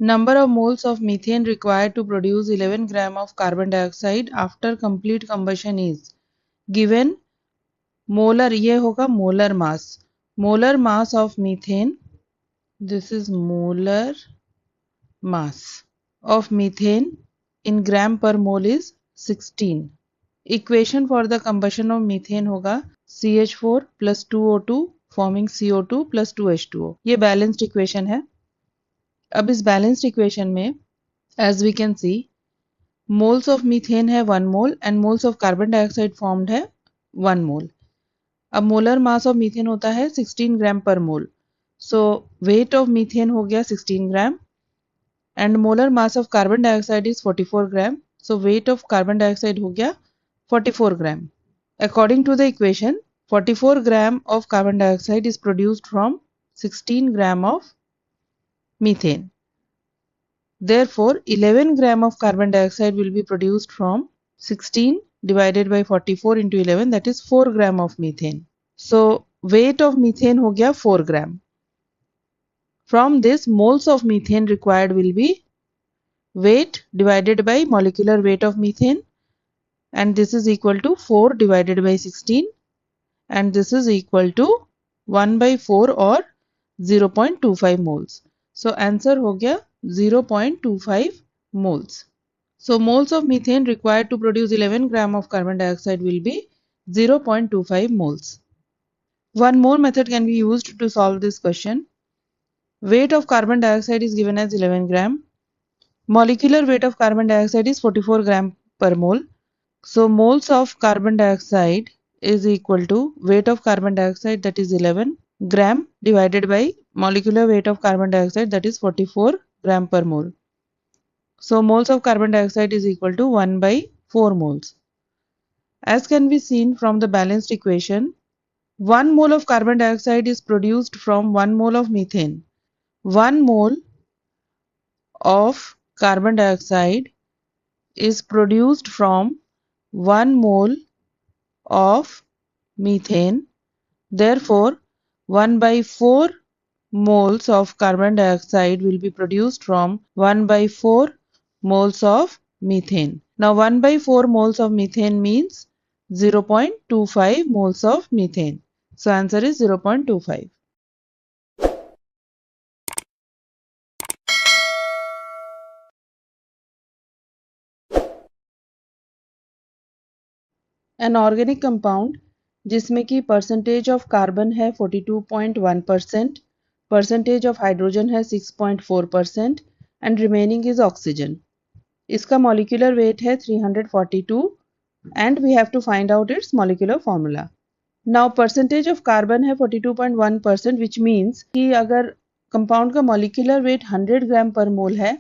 Number of moles of methane required to produce 11 gram of carbon dioxide after complete combustion is given. Molar, ये होगा molar mass of methane, this is molar mass of methane in gram per mole is 16. Equation for the combustion of methane होगा CH4 plus 2O2 forming CO2 plus 2H2O. ये balanced equation है. अब इस balanced equation में as we can see moles of methane है 1 mole and moles of carbon dioxide formed है 1 मोल. अब molar mass of methane होता है 16 ग्राम per mole. So weight of methane हो गया 16 gram and molar mass of carbon dioxide is 44 gram. So weight of carbon dioxide हो गया 44 ग्राम. According to the equation, 44 gram of carbon dioxide is produced from 16 gram of methane. Therefore, 11 gram of carbon dioxide will be produced from 16 divided by 44 into 11, that is 4 gram of methane. So, weight of methane ho gaya 4 gram. From this, moles of methane required will be weight divided by molecular weight of methane, and this is equal to 4 divided by 16, and this is equal to 1 by 4 or 0.25 moles. So answer हो गया 0.25 moles. So moles of methane required to produce 11 gram of carbon dioxide will be 0.25 moles. One more method can be used to solve this question. Weight of carbon dioxide is given as 11 gram. Molecular weight of carbon dioxide is 44 gram per mole. So moles of carbon dioxide is equal to weight of carbon dioxide, that is 11 gram, divided by molecular weight of carbon dioxide, that is 44 gram per mole. So moles of carbon dioxide is equal to 1 by 4 moles. As can be seen from the balanced equation, 1 mole of carbon dioxide is produced from 1 mole of methane. 1 mole of carbon dioxide is produced from 1 mole of methane. Therefore, 1 by 4 moles of carbon dioxide will be produced from 1 by 4 moles of methane. Now 1 by 4 moles of methane means 0.25 moles of methane. So answer is 0.25. An organic compound जिसमें कि percentage of carbon है 42.1%, percentage of hydrogen है 6.4% and remaining is oxygen. इसका molecular weight है 342 and we have to find out its molecular formula. Now percentage of carbon है 42.1%, which means कि अगर compound का मॉलिक्यूलर वेट 100 ग्राम पर मोल है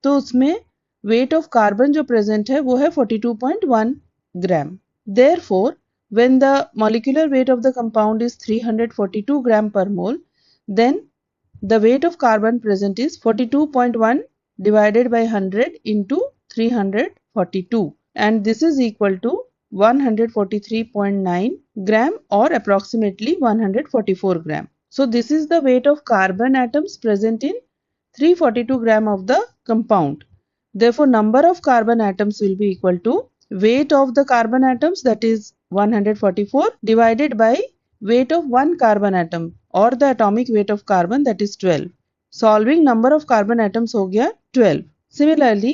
तो उसमें वेट ऑफ कार्बन जो प्रेजेंट है वो है 42.1 ग्राम. Therefore, when the molecular weight of the compound is 342 gram per mole, then the weight of carbon present is 42.1 divided by 100 into 342, and this is equal to 143.9 gram or approximately 144 gram. So this is the weight of carbon atoms present in 342 gram of the compound. Therefore, number of carbon atoms will be equal to weight of the carbon atoms, that is 144, divided by weight of one carbon atom or the atomic weight of carbon, that is 12. Solving number of carbon atoms हो गया 12. Similarly,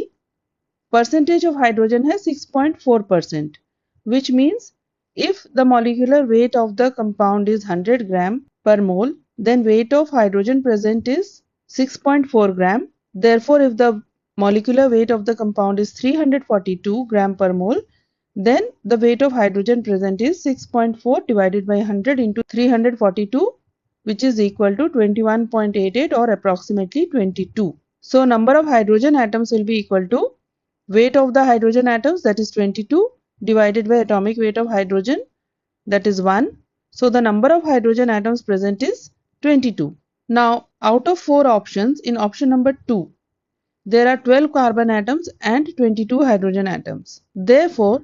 percentage of hydrogen है 6.4%, which means if the molecular weight of the compound is 100 gram per mole, then weight of hydrogen present is 6.4 gram. Therefore, if the molecular weight of the compound is 342 gram per mole, then the weight of hydrogen present is 6.4 divided by 100 into 342, which is equal to 21.88 or approximately 22. So number of hydrogen atoms will be equal to weight of the hydrogen atoms, that is 22, divided by atomic weight of hydrogen, that is 1. So the number of hydrogen atoms present is 22. Now out of 4 options, in option number 2, there are 12 carbon atoms and 22 hydrogen atoms. Therefore,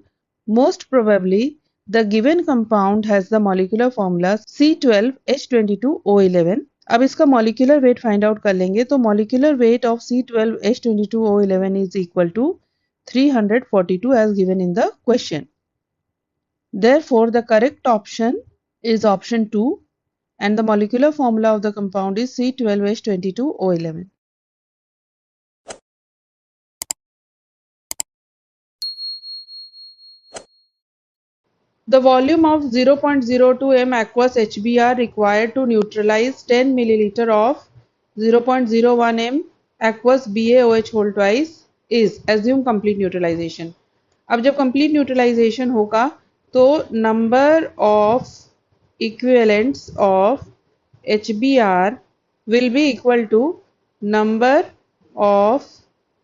most probably the given compound has the molecular formula C12H22O11. अब इसका molecular weight find out कर लेंगे, तो molecular weight of C12H22O11 is equal to 342 as given in the question. Therefore, the correct option is option 2 and the molecular formula of the compound is C12H22O11. The volume of 0.02 m aqueous HBr required to neutralize 10 milliliter of 0.01 m aqueous BaOH whole twice is assume complete neutralization. अब जब complete neutralization होगा तो number of equivalents of HBr will be equal to number of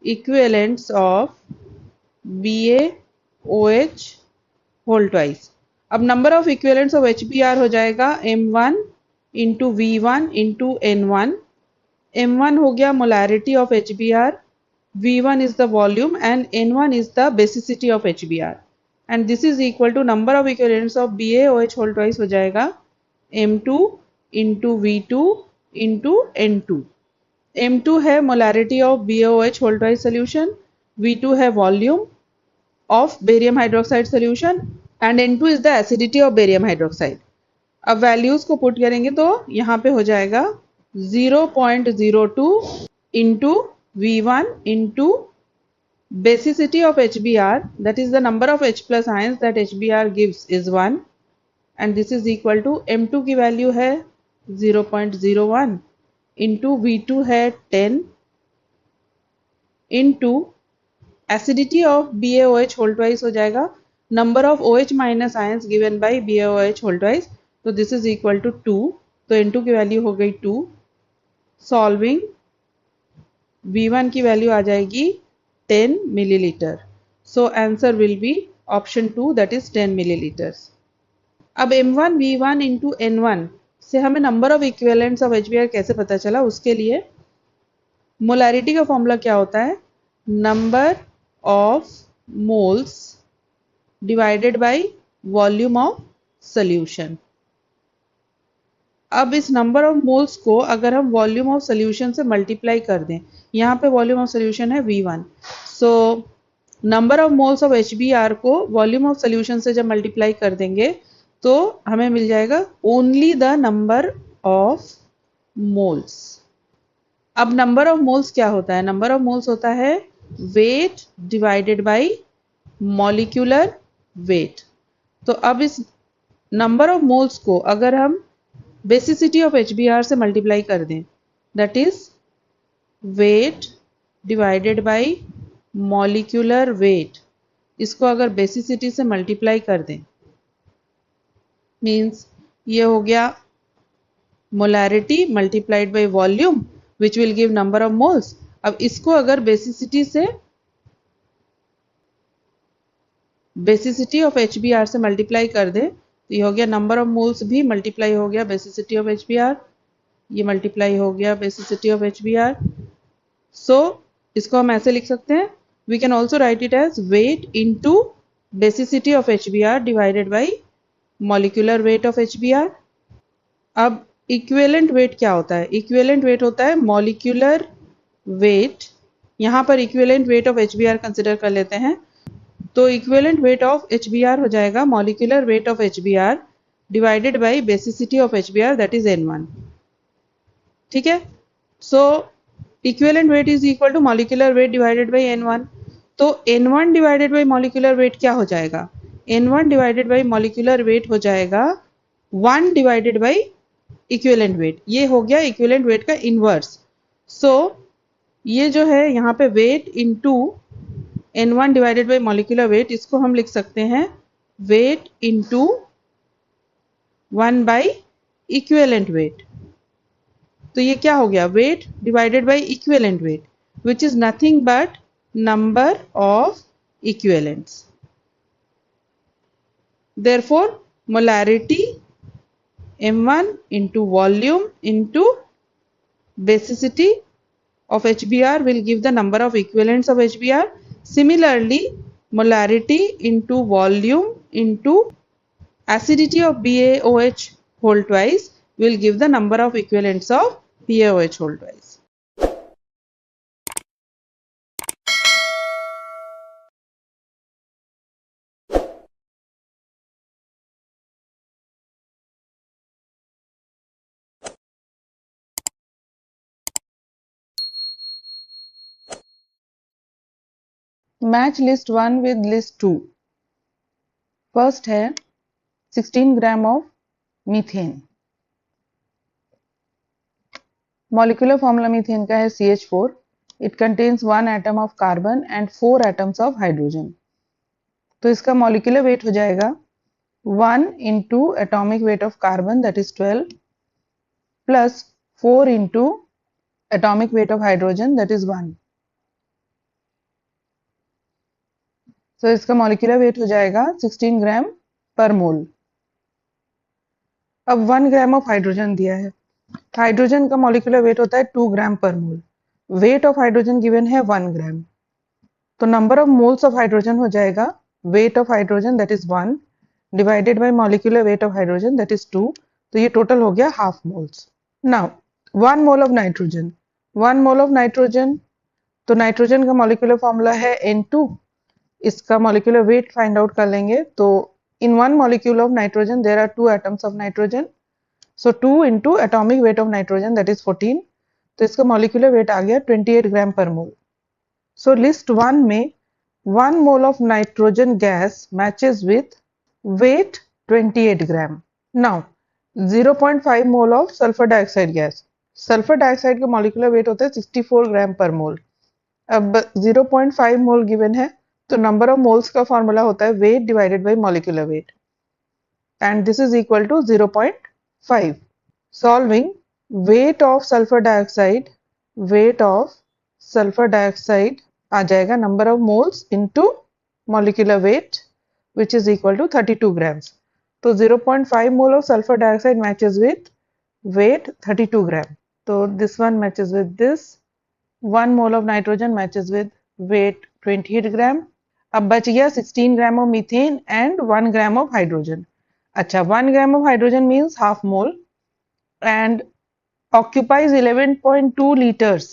equivalents of BaOH whole twice. अब number of equivalents of HBr हो जाएगा M1 into V1 into N1. M1 हो गया molarity of HBr, V1 is the volume and N1 is the basicity of HBr and this is equal to number of equivalents of BaOH whole twice हो जाएगा M2 into V2 into N2. M2 है molarity of BaOH whole twice solution, V2 है volume of barium hydroxide solution and N2 is the acidity of barium hydroxide. अब values को put करेंगे तो यहाँ पे हो जाएगा 0.02 into V1 into basicity of HBr, that is the number of H plus ions that HBr gives is 1 and this is equal to M2 की value है 0.01 into V2 है 10 into acidity of BaOH whole twice हो जाएगा number of OH minus ions given by BaOH whole twice, तो this is equal to 2, तो N2 की value हो गई 2. सॉल्विंग V1 की वैल्यू आ जाएगी 10 millilitre. So answer will be option 2 that is 10 millilitres. अब M1 V1 इंटू N1 से हमें number of equivalents of HBr कैसे पता चला, उसके लिए मोलैरिटी का फॉर्मूला क्या होता है, number of moles divided by volume of solution. अब इस नंबर ऑफ मोल्स को अगर हम वॉल्यूम ऑफ सॉल्यूशन से मल्टीप्लाई कर दें, यहाँ पे वॉल्यूम ऑफ सॉल्यूशन है V1, so number of moles of HBr को वॉल्यूम ऑफ सॉल्यूशन से जब मल्टीप्लाई कर देंगे तो हमें मिल जाएगा only the number of moles. अब नंबर ऑफ मोल्स क्या होता है, नंबर ऑफ मोल्स होता है weight divided by molecular wait. तो अब इस नंबर ऑफ मोल्स को अगर हम बेसिसिटी ऑफ HBr से मल्टीप्लाई कर दें, that is wait divided by molecular wait, इसको अगर बेसिसिटी से मल्टीप्लाई कर दें मीन्स ये हो गया molarity multiplied by volume which will give number of moles. अब इसको अगर बेसिसिटी ऑफ HBr से मल्टीप्लाई कर दें तो ये हो गया नंबर ऑफ मोल्स भी मल्टीप्लाई हो गया बेसिसिटी ऑफ HBr, ये मल्टीप्लाई हो गया बेसिसिटी ऑफ HBr. सो इसको हम ऐसे लिख सकते हैं, we can also write it as weight into basicity of HBr divided by molecular weight of HBr. अब इक्विवेलेंट वेट क्या होता है, इक्विवेलेंट वेट होता है मॉलिक्यूलर वेट. यहाँ पर equivalent weight of HBr consider कर लेते हैं, तो इक्विवेलेंट वेट ऑफ HBr हो जाएगा molecular weight of HBr divided by basicity of HBr that is N1. ठीक है, so equivalent weight is equal to molecular weight divided by N1. तो N1 divided by molecular wait क्या हो जाएगा, N1 divided by molecular wait हो जाएगा 1 divided by equivalent weight. ये हो गया इक्विवेलेंट वेट का इनवर्स. सो ये जो है यहाँ पे weight into N1 divided by molecular wait, इसको हम लिख सकते हैं weight into 1 by equivalent weight. तो ये क्या हो गया, wait divided by equivalent weight which is nothing but number of equivalents. Therefore molarity M1 into volume into basicity of HBr will give the number of equivalents of HBr. Similarly, molarity into volume into acidity of BaOH whole twice will give the number of equivalents of PaOH holdwise. Match list 1 with list 2. First है 16 ग्राम of methane. Molecular formula methane का है CH4. It contains 1 atom of carbon and 4 atoms of hydrogen. तो इसका molecular weight हो जाएगा 1 into atomic weight of carbon, that is 12, plus 4 into atomic weight of hydrogen, that is 1. So इसका molecular weight हो जाएगा 16 ग्राम per mole. अब 1 ग्राम of hydrogen दिया है. हाइड्रोजन का molecular weight होता है 2 ग्राम per mole. Weight of hydrogen given है 1 ग्राम. तो number of moles of hydrogen हो जाएगा weight of hydrogen, that is 1, divided by molecular weight of hydrogen, that is 2. तो ये total हो गया half moles. Now 1 mole of nitrogen. 1 mole of nitrogen, तो nitrogen का molecular formula है N2. इसका molecular weight find out कर लेंगे. तो in 1 molecule of nitrogen there are 2 atoms of nitrogen. So 2 into atomic weight of nitrogen, that is 14. तो इसका molecular weight आ गया 28 ग्राम per mole. So list 1 में 1 mole of nitrogen gas matches with weight 28 gram. Now 0.5 mole of sulfur dioxide gas. Sulphur dioxide का molecular weight होता है 64 ग्राम per mole. अब 0.5 मोल given है, तो नंबर ऑफ मोल्स का फॉर्मूला होता है weight divided by molecular weight, and this is equal to 0.5. Solving weight of sulphur dioxide आ जाएगा number of moles into molecular weight, which is equal to 32 grams. तो 0.5 mole of sulphur dioxide matches with weight 32 gram. तो this one matches with this. 1 mole of nitrogen matches with weight 28 gram. अब बच गया 16 gram of methane and 1 gram of hydrogen. अच्छा, 1 gram of hydrogen means half mole and occupies 11.2 liters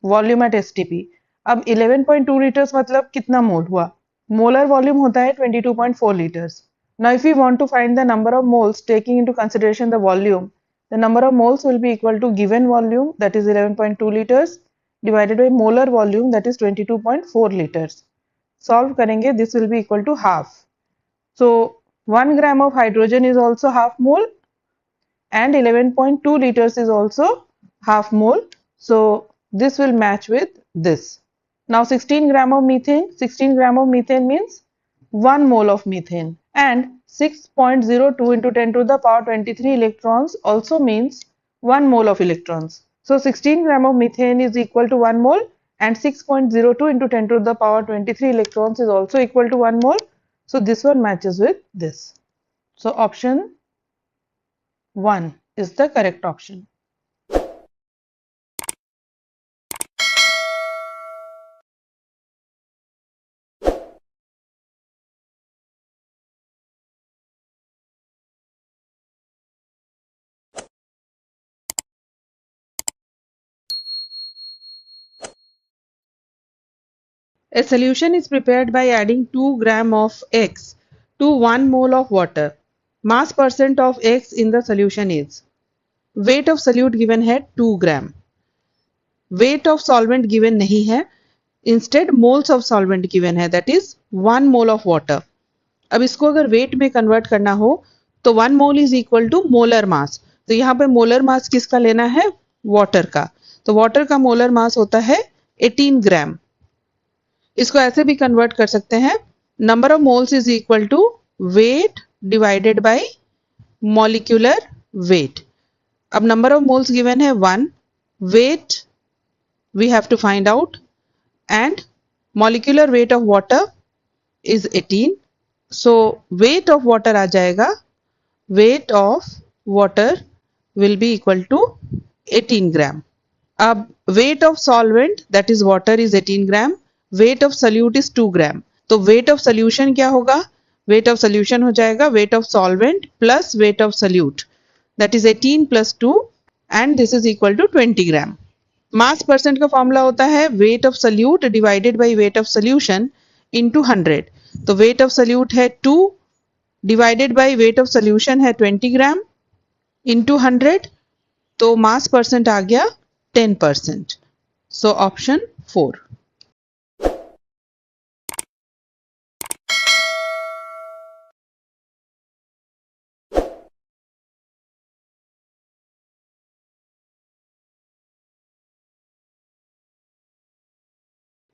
volume at STP. अब 11.2 liters मतलब कितना मोल हुआ? Molar volume होता है 22.4 liters. Now if we want to find the number of moles taking into consideration the volume, the number of moles will be equal to given volume, that is 11.2 liters, divided by molar volume, that is 22.4 liters. Solve करेंगे, this will be equal to half. So 1 gram of hydrogen is also half mole and 11.2 liters is also half mole. So this will match with this. Now 16 gram of methane means 1 mole of methane, and 6.02 into 10 to the power 23 electrons also means 1 mole of electrons. So 16 gram of methane is equal to 1 mole and 6.02 into 10 to the power 23 electrons is also equal to 1 mole. So this one matches with this. So option 1 is the correct option. A solution is prepared by adding 2 gram of X to 1 mole of water. Mass percent of X in the solution is. Weight of solute given है 2 gram. Weight of solvent given नहीं है. Instead moles of solvent given है, that is 1 mole of water. अब इसको अगर weight में convert करना हो तो 1 mole is equal to molar mass. तो यहाँ पे molar mass किसका लेना है? Water का. तो water का molar mass होता है 18 ग्राम. इसको ऐसे भी कन्वर्ट कर सकते हैं, number of moles is equal to weight divided by molecular weight. अब नंबर ऑफ मोल्स गिवन है 1, weight we have to find out, and molecular weight of water is 18. So weight of water आ जाएगा, weight of water will be equal to 18 gram. अब weight of solvent, that is water, is 18 gram. Weight of solute is 2 gram. तो weight of solution क्या होगा? Weight of solution हो जाएगा weight of solvent plus wait of salute, that is 18 plus 2 and this is equal to 20 gram. Mass percent का formula होता है wait of solute divided by weight of solution into 100. तो weight of salute है 2 divided by weight of solution है 20 ग्राम into 100. तो मास percent आ गया 10%. So option 4.